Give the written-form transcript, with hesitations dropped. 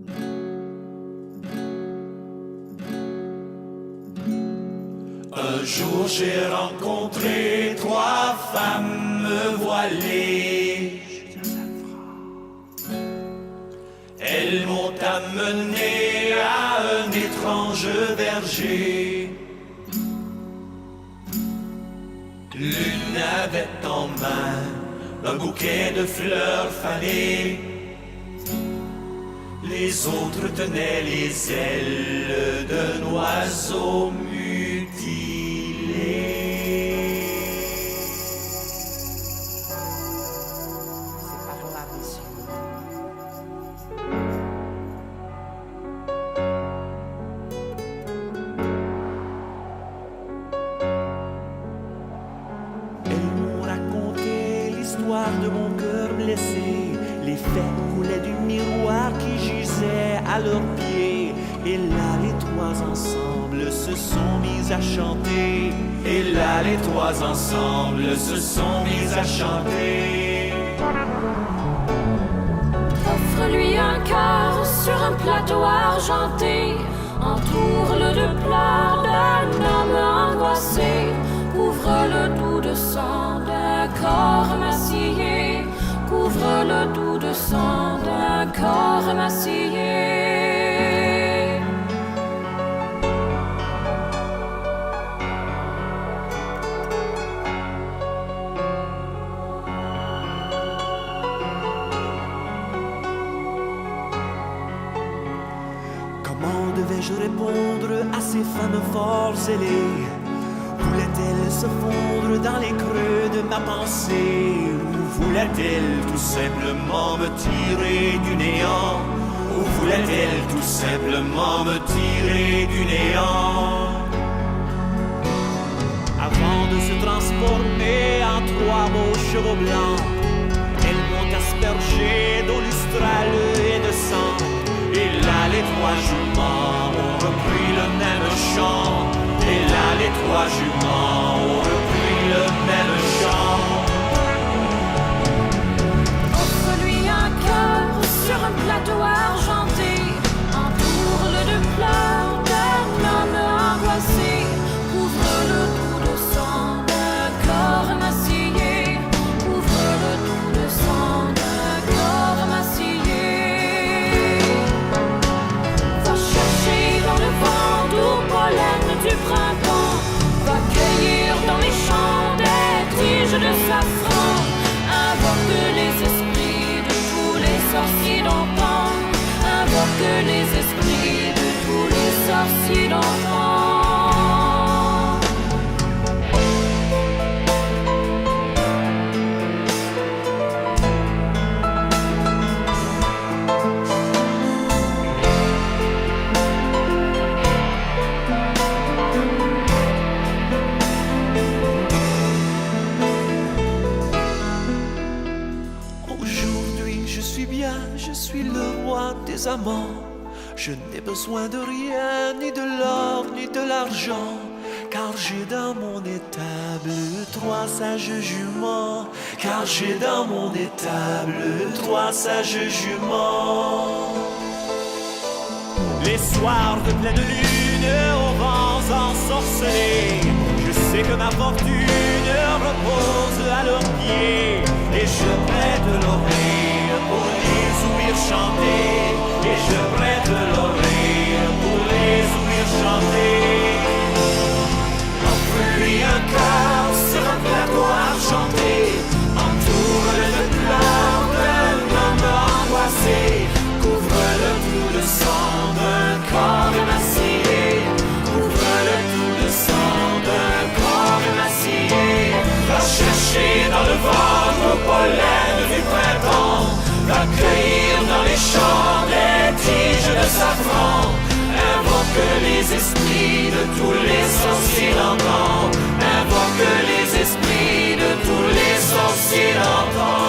Un jour j'ai rencontré trois femmes voilées. Elles m'ont amené à un étrange verger. L'une avait en main un bouquet de fleurs fanées. Les autres tenaient les ailes d'un oiseau mutilé. C'est par là, messieurs. Elles m'ont raconté l'histoire de mon cœur blessé. Les faits coulaient du miroir qui gisait à leurs pieds. Et là les trois ensemble se sont mis à chanter. Et là les trois ensemble se sont mis à chanter. Offre-lui un cœur sur un plateau argenté. Entoure-le de pleurs d'un homme angoissé. Couvre-le tout de sang d'un corps massillé. Couvre-le tout de sang d'un corps massillé. Comment devais-je répondre à ces femmes fort zélées? Voulait-elle se fondre dans les creux de ma pensée? Ou voulait-elle tout simplement me tirer du néant? Ou voulait-elle tout simplement me tirer du néant? Avant de se transformer en trois beaux chevaux blancs, elles m'ont aspergé d'eau lustrale et de sang. Et là les trois juments ont repris le même chant. Et là les trois juments ont repris le même chant. Offre-lui un cœur sur un plateau argenté. Entoure-le de pleurs d'un homme angoissé. Couvre-le tout de sang d'un corps massillé. Couvre-le tout de sang d'un corps massillé. Va chercher dans le vent d'où pollen du printemps. Va cueillir dans les champs des tiges de safran. Invoque les esprits de tous les sorciers d'antan. Invoque les esprits de tous les sorciers d'antan. Aujourd'hui je suis bien, je suis le roi des amants. Je n'ai besoin de rien, ni de l'or, ni de l'argent. Car j'ai dans mon étable trois sages juments. Car j'ai dans mon étable trois sages juments. Les soirs de pleine lune, aux vents ensorcelés, je sais que ma fortune repose à leurs pieds. Et je prête l'oreille pour les ouïr chanter. Et je prête l'oreille pour les ouïr chanter. Offre-lui un cœur sur un plateau argenté. Entoure-le de pleurs d'un homme angoissé. Couvre-le tout de sang d'un corps émacié. Couvre-le tout de sang d'un corps émacié. Va chercher dans le ventre au pollen du printemps. Va cueillir dans les champs des tiges de safran. Invoque les esprits de tous les sorciers d'antan. Invoque les esprits de tous les sorciers d'antan.